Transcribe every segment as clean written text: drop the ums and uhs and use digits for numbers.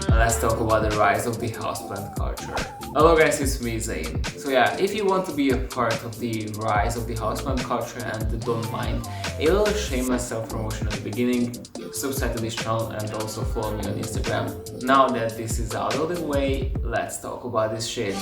Let's talk about the rise of the houseplant culture. Hello guys, it's me Zane. So yeah, if you want to be a part of the rise of the houseplant culture and don't mind a little shameless self-promotion at the beginning, subscribe to this channel and also follow me on Instagram. Now that this is out of the way, let's talk about this shit.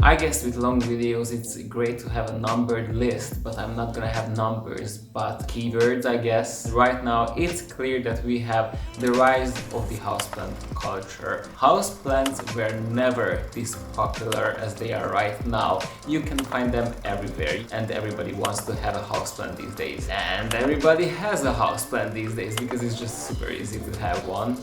I guess with long videos it's great to have a numbered list, but I'm not gonna have numbers but keywords, I guess. Right now it's clear that we have the rise of the houseplant culture. Houseplants were never this popular as they are right now. You can find them everywhere and everybody wants to have a houseplant these days. And everybody has a houseplant these days because it's just super easy to have one.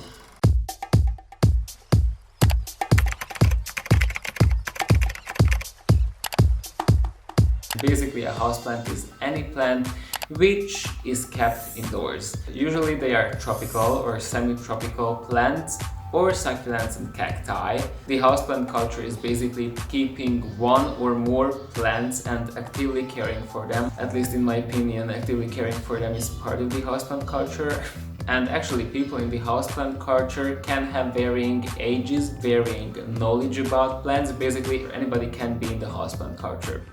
Basically, a houseplant is any plant which is kept indoors. Usually they are tropical or semi-tropical plants or succulents and cacti. The houseplant culture is basically keeping one or more plants and actively caring for them. At least in my opinion, actively caring for them is part of the houseplant culture. And actually, people in the houseplant culture can have varying ages, varying knowledge about plants. Basically, anybody can be in the houseplant culture.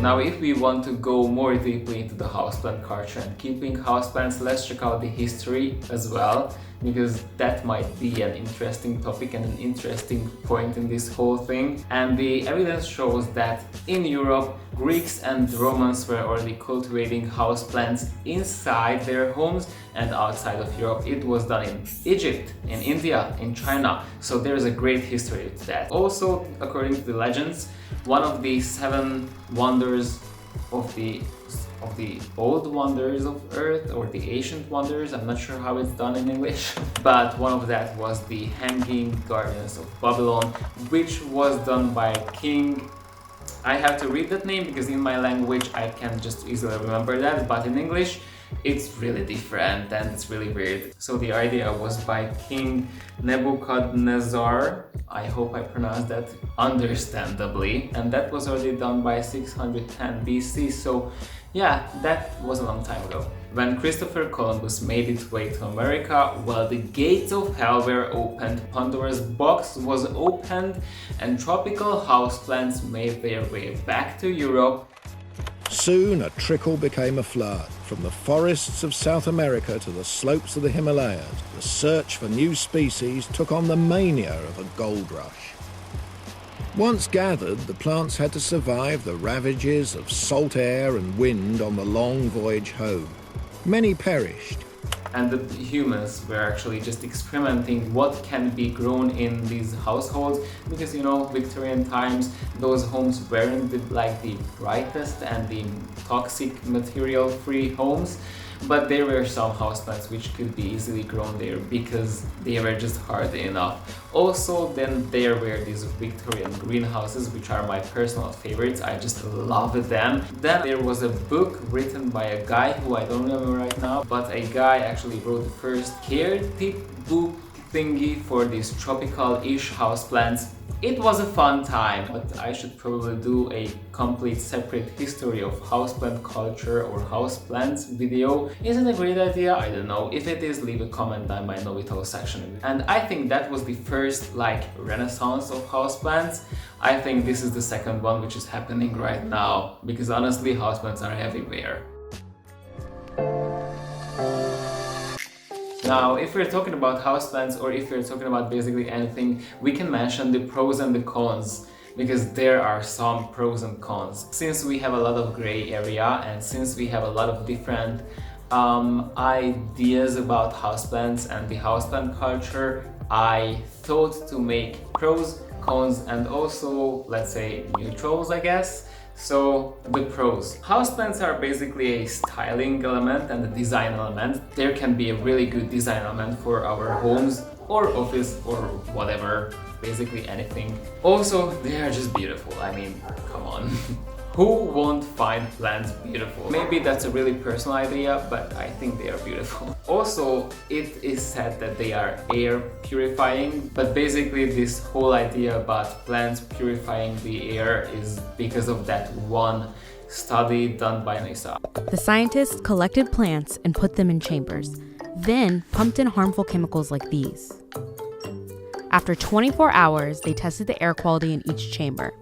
Now, if we want to go more deeply into the houseplant culture and keeping houseplants, let's check out the history as well, because that might be an interesting topic and an interesting point in this whole thing. And the evidence shows that in Europe, Greeks and Romans were already cultivating houseplants inside their homes, and outside of Europe it was done in Egypt, in India, in China. So there's a great history to that. Also, according to the legends, one of the 7 wonders of the old wonders of Earth, or the ancient wonders, I'm not sure how it's done in English, but one of that was the Hanging Gardens of Babylon, which was done by King. I have to read that name because in my language I can just easily remember that, but in English it's really different and it's really weird. So the idea was by King Nebuchadnezzar. I hope I pronounced that understandably, and that was already done by 610 BC. So yeah, that was a long time ago. When Christopher Columbus made its way to America, well, the gates of hell were opened, Pandora's box was opened, and tropical houseplants made their way back to Europe. Soon a trickle became a flood. From the forests of South America to the slopes of the Himalayas, the search for new species took on the mania of a gold rush. Once gathered, the plants had to survive the ravages of salt air and wind on the long voyage home. Many perished. And the humans were actually just experimenting what can be grown in these households, because you know, Victorian times, those homes weren't the brightest and the toxic material free homes, but there were some houseplants which could be easily grown there because they were just hardy enough. Also, then there were these Victorian greenhouses, which are my personal favorites. I just love them. Then there was a book written by a guy who I don't remember right now, but a guy actually wrote the first care tip book thingy for these tropical-ish houseplants. It was a fun time, but I should probably do a complete separate history of houseplant culture or houseplants video. Isn't it a great idea? I don't know. If it is, leave a comment down my know it all section. And I think that was the first renaissance of houseplants. I think this is the second one which is happening right now, because honestly houseplants are everywhere. Now, if we're talking about houseplants, or if we're talking about basically anything, we can mention the pros and the cons, because there are some pros and cons. Since we have a lot of gray area, and since we have a lot of different ideas about houseplants and the houseplant culture, I thought to make pros, cons, and also, let's say, neutrals, I guess. So, the pros. Houseplants are basically a styling element and a design element. There can be a really good design element for our homes or office or whatever, basically anything. Also, they are just beautiful. I mean, come on. Who won't find plants beautiful? Maybe that's a really personal idea, but I think they are beautiful. Also, it is said that they are air purifying, but basically this whole idea about plants purifying the air is because of that one study done by NASA. The scientists collected plants and put them in chambers, then pumped in harmful chemicals like these. After 24 hours, they tested the air quality in each chamber.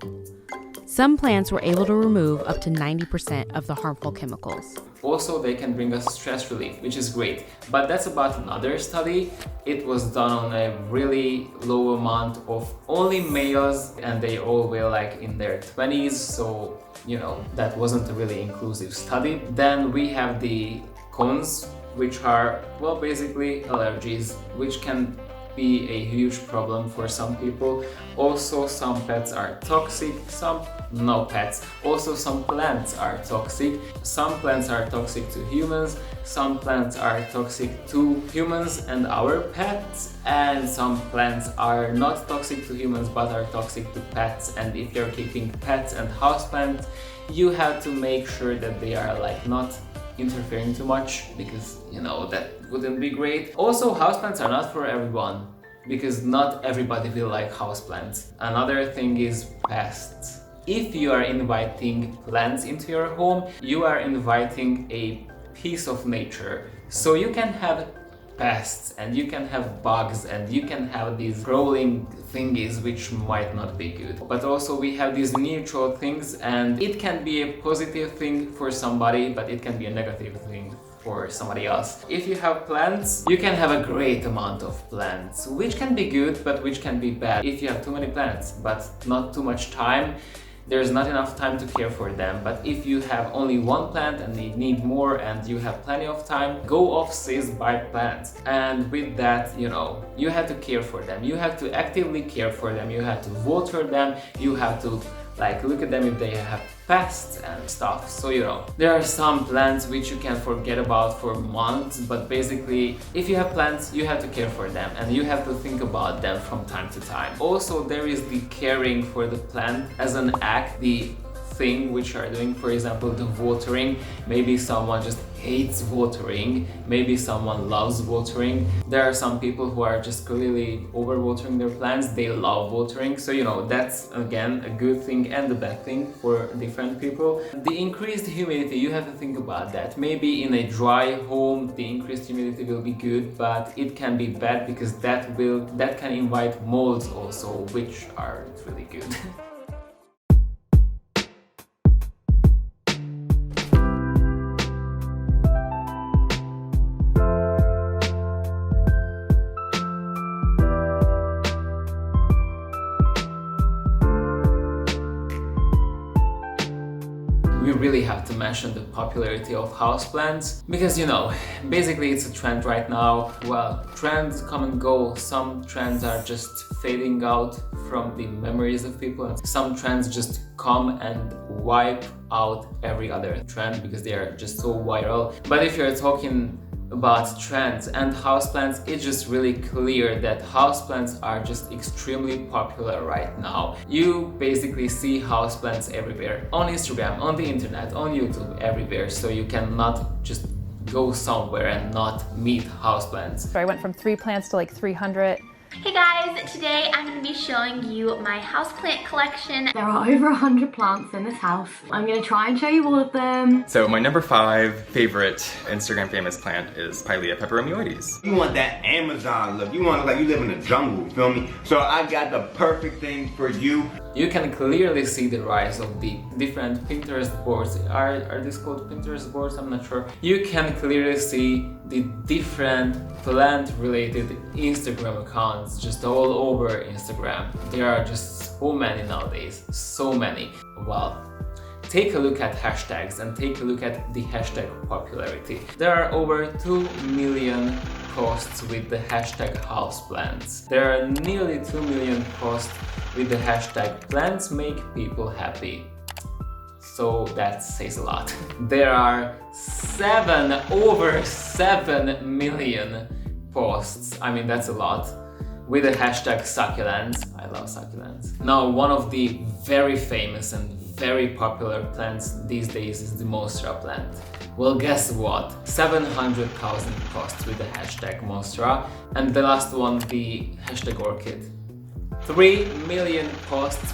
Some plants were able to remove up to 90% of the harmful chemicals. Also, they can bring us stress relief, which is great. But that's about another study. It was done on a really low amount of only males, and they all were like in their 20s, so you know, that wasn't a really inclusive study. Then we have the cons, which are, well, basically allergies, which can be a huge problem for some people. Also, some pets are toxic, some no pets. Also, some plants are toxic. Some plants are toxic to humans, some plants are toxic to humans and our pets, and some plants are not toxic to humans but are toxic to pets. And if you're keeping pets and houseplants, you have to make sure that they are like not interfering too much, because you know that wouldn't be great. Also, houseplants are not for everyone, because not everybody will like houseplants. Another thing is pests. If you are inviting plants into your home, you are inviting a piece of nature. So you can have pests and you can have bugs and you can have these crawling thingies which might not be good. But also we have these neutral things, and it can be a positive thing for somebody, but it can be a negative thing for somebody else. If you have plants, you can have a great amount of plants, which can be good but which can be bad. If you have too many plants but not too much time, there's not enough time to care for them. But if you have only one plant and you need more and you have plenty of time, go off-season buy plants. And with that, you know, you have to care for them. You have to actively care for them. You have to water them. You have to like look at them if they have pests and stuff. So you know, there are some plants which you can forget about for months, but basically if you have plants, you have to care for them and you have to think about them from time to time. Also, there is the caring for the plant as an act, the thing which you are doing. For example, the watering. Maybe someone just hates watering, maybe someone loves watering. There are some people who are just clearly over watering their plants. They love watering, so you know, that's again a good thing and a bad thing for different people. The increased humidity, you have to think about that. Maybe in a dry home the increased humidity will be good, but it can be bad because that can invite molds also, which aren't really good. We really have to mention the popularity of houseplants, because you know, basically it's a trend right now. Well, trends come and go. Some trends are just fading out from the memories of people, and some trends just come and wipe out every other trend because they are just so viral. But if you're talking about trends and houseplants, it's just really clear that houseplants are just extremely popular right now. You basically see houseplants everywhere, on Instagram, on the internet, on YouTube, everywhere. So you cannot just go somewhere and not meet houseplants. So I went from 3 plants to like 300. Hey guys, today I'm going to be showing you my houseplant collection. There are over 100 plants in this house. I'm going to try and show you all of them. So my number 5 favorite Instagram famous plant is Pilea peperomioides. You want that Amazon look. You want to like you live in the jungle, feel me? So I got the perfect thing for you. You can clearly see the rise of the different Pinterest boards. Are these called Pinterest boards? I'm not sure. You can clearly see the different plant-related Instagram accounts just all over Instagram. There are just so many nowadays, so many. Well, take a look at hashtags and take a look at the hashtag popularity. There are over 2 million posts with the hashtag houseplants. There are nearly 2 million posts with the hashtag plants make people happy. So that says a lot. There are over 7 million posts. I mean, that's a lot. with the hashtag succulents. I love succulents. Now, one of the very famous and very popular plants these days is the Monstera plant. Well, guess what? 700,000 posts with the hashtag Monstera, and the last one, the hashtag orchid. 3 million posts.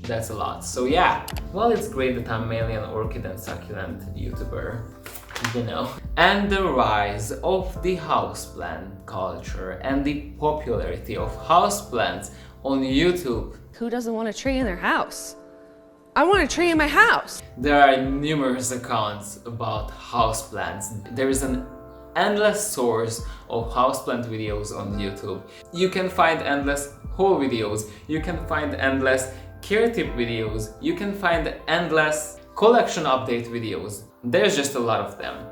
That's a lot. So yeah, well, it's great that I'm mainly an orchid and succulent YouTuber, you know. And the rise of the houseplant culture and the popularity of houseplants on YouTube. Who doesn't want a tree in their house? I want a tree in my house. There are numerous accounts about houseplants. There is an endless source of houseplant videos on YouTube. You can find endless haul videos. You can find endless care tip videos. You can find endless collection update videos. There's just a lot of them.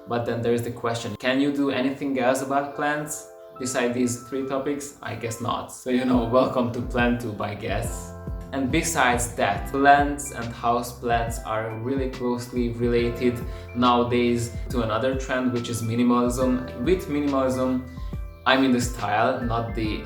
But then there's the question, can you do anything else about plants beside these 3 topics? I guess not. So, you know, welcome to PlantTube, I guess. And besides that, plants and houseplants are really closely related nowadays to another trend, which is minimalism. With minimalism, I mean the style, not the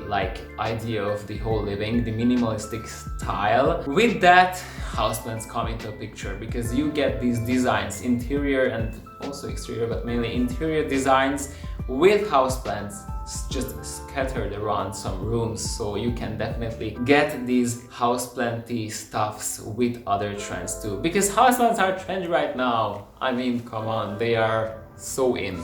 idea of the whole living, the minimalistic style. With that, houseplants come into a picture because you get these designs, interior and also exterior, but mainly interior designs with houseplants just scattered around some rooms, so you can definitely get these houseplanty stuffs with other trends too, because houseplants are trendy right now. I mean, come on, they are so in.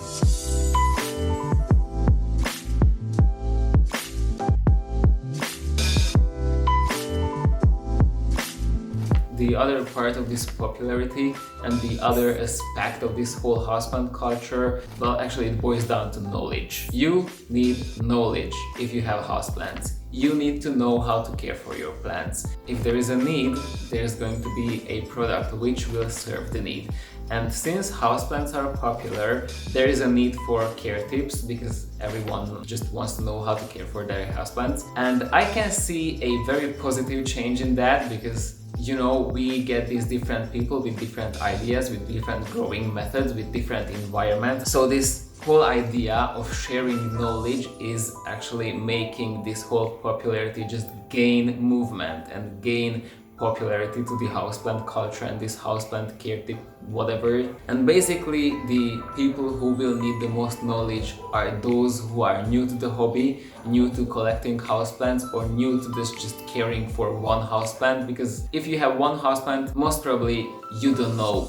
The other part of this popularity and the other aspect of this whole houseplant culture, well, actually it boils down to knowledge. You need knowledge if you have houseplants. You need to know how to care for your plants. If there is a need, there's going to be a product which will serve the need. And since houseplants are popular, there is a need for care tips because everyone just wants to know how to care for their houseplants. And I can see a very positive change in that because, you know, we get these different people with different ideas, with different growing methods, with different environments. So this whole idea of sharing knowledge is actually making this whole popularity just gain movement and gain popularity to the houseplant culture and this houseplant care tip, whatever. And basically the people who will need the most knowledge are those who are new to the hobby, new to collecting houseplants, or new to this just caring for one houseplant. Because if you have one houseplant, most probably you don't know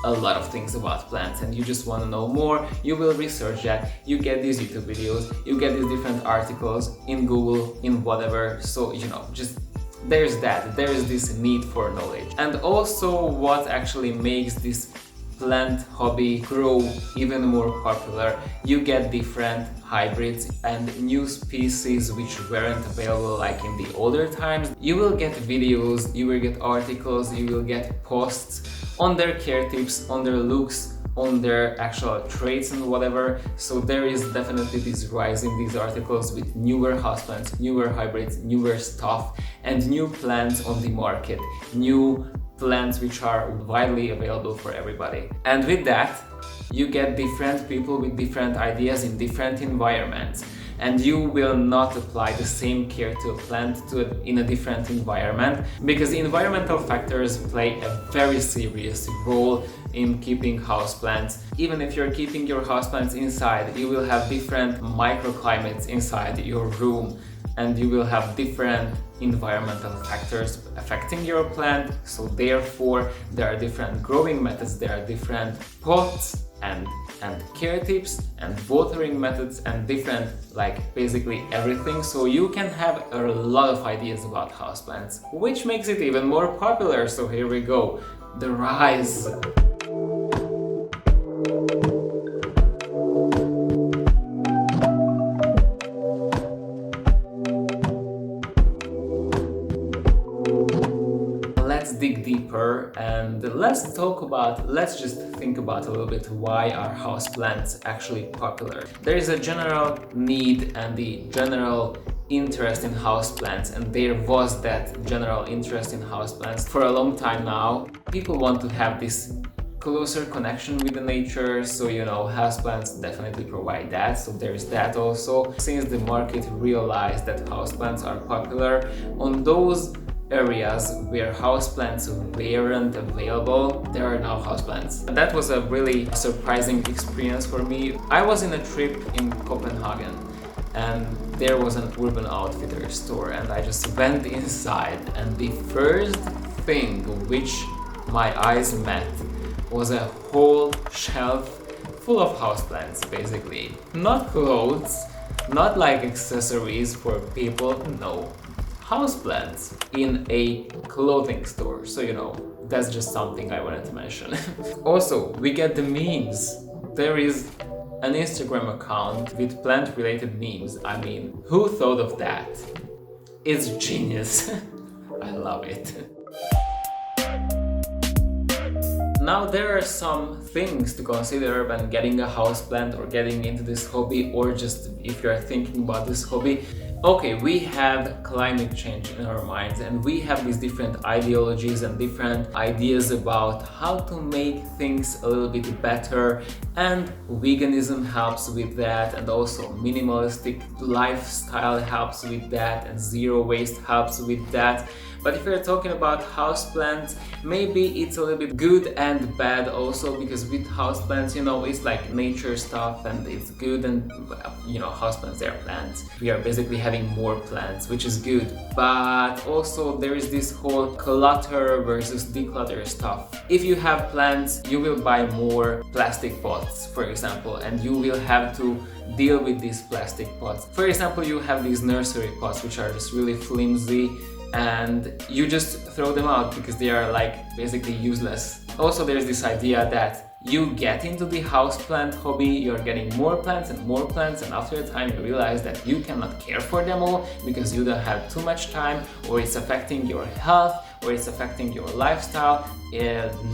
a lot of things about plants and you just want to know more. You will research that, you get these YouTube videos, you get these different articles in Google, in whatever. So, you know, just there's this need for knowledge. And also what actually makes this plant hobby grow even more popular, you get different hybrids and new species which weren't available like in the older times. You will get videos, you will get articles, you will get posts on their care tips, on their looks, on their actual traits and whatever. So there is definitely this rise in these articles with newer houseplants, newer hybrids, newer stuff, and new plants on the market, new plants which are widely available for everybody. And with that, you get different people with different ideas in different environments. And you will not apply the same care to a plant in a different environment, because environmental factors play a very serious role in keeping houseplants. Even if you're keeping your houseplants inside, you will have different microclimates inside your room, and you will have different environmental factors affecting your plant. So therefore, there are different growing methods, there are different pots and care tips and watering methods and different, like basically everything. So you can have a lot of ideas about houseplants, which makes it even more popular. So here we go, the rise. Dig deeper and let's just think about a little bit why are houseplants actually popular. There is a general need and the general interest in houseplants, and there was that general interest in houseplants for a long time now. People want to have this closer connection with the nature, so you know, houseplants definitely provide that, so there's that also. Since the market realized that houseplants are popular, on those areas where houseplants weren't available, there are now houseplants. And that was a really surprising experience for me. I was in a trip in Copenhagen and there was an Urban Outfitters store, and I just went inside, and the first thing which my eyes met was a whole shelf full of houseplants, basically. Not clothes, not like accessories for people, no. Houseplants in a clothing store, so you know, that's just something I wanted to mention. Also, we get the memes. There is an Instagram account with plant-related memes. I mean, who thought of that? It's genius. I love it. Now there are some things to consider when getting a houseplant or getting into this hobby, or just if you're thinking about this hobby. Okay, we have climate change in our minds, and we have these different ideologies and different ideas about how to make things a little bit better, and veganism helps with that, and also minimalistic lifestyle helps with that, and zero waste helps with that. But if you're talking about houseplants, maybe it's a little bit good and bad also, because with houseplants, you know, it's like nature stuff and it's good, and you know, houseplants, they are plants. We are basically having more plants, which is good. But also there is this whole clutter versus declutter stuff. If you have plants, you will buy more plastic pots, for example, and you will have to deal with these plastic pots. For example, you have these nursery pots which are just really flimsy, and you just throw them out because they are like basically useless. Also, there's this idea that you get into the houseplant hobby, you're getting more plants, and after a time you realize that you cannot care for them all because you don't have too much time, or it's affecting your health, or it's affecting your lifestyle,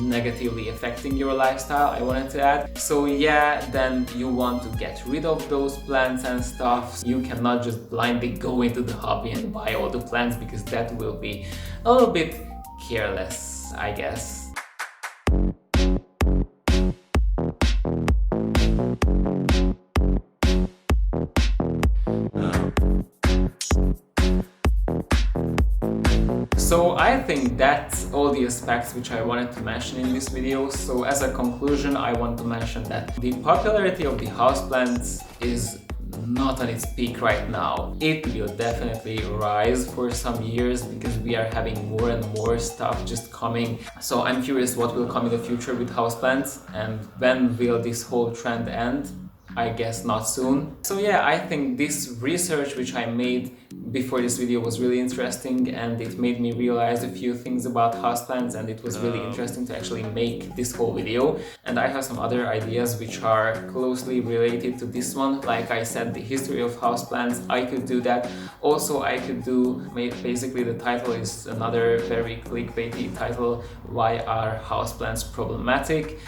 negatively affecting your lifestyle, I wanted to add. So yeah, then you want to get rid of those plants and stuff. You cannot just blindly go into the hobby and buy all the plants, because that will be a little bit careless, I guess. So I think that's all the aspects which I wanted to mention in this video. So as a conclusion, I want to mention that the popularity of the houseplants is not on its peak right now. It will definitely rise for some years because we are having more and more stuff just coming. So I'm curious what will come in the future with houseplants, and when will this whole trend end? I guess not soon. So yeah, I think this research which I made before this video was really interesting, and it made me realize a few things about houseplants, and it was really interesting to actually make this whole video. And I have some other ideas which are closely related to this one. Like I said, the history of houseplants, I could do that. Also, I could do, basically the title is another very clickbaity title, why are houseplants problematic?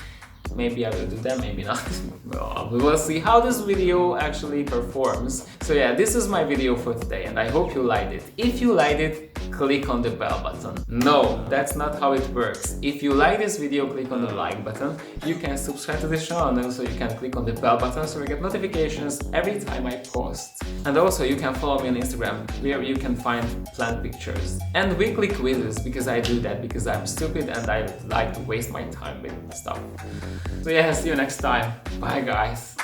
Maybe I will do that, maybe not. Well, we will see how this video actually performs. So yeah, this is my video for today, and I hope you liked it. If you liked it, click on the bell button. No, that's not how it works. If you like this video, click on the like button. You can subscribe to the channel, and also you can click on the bell button so you get notifications every time I post. And also you can follow me on Instagram, where you can find plant pictures and weekly quizzes, because I do that because I'm stupid and I like to waste my time with stuff. So yeah, see you next time. Bye guys.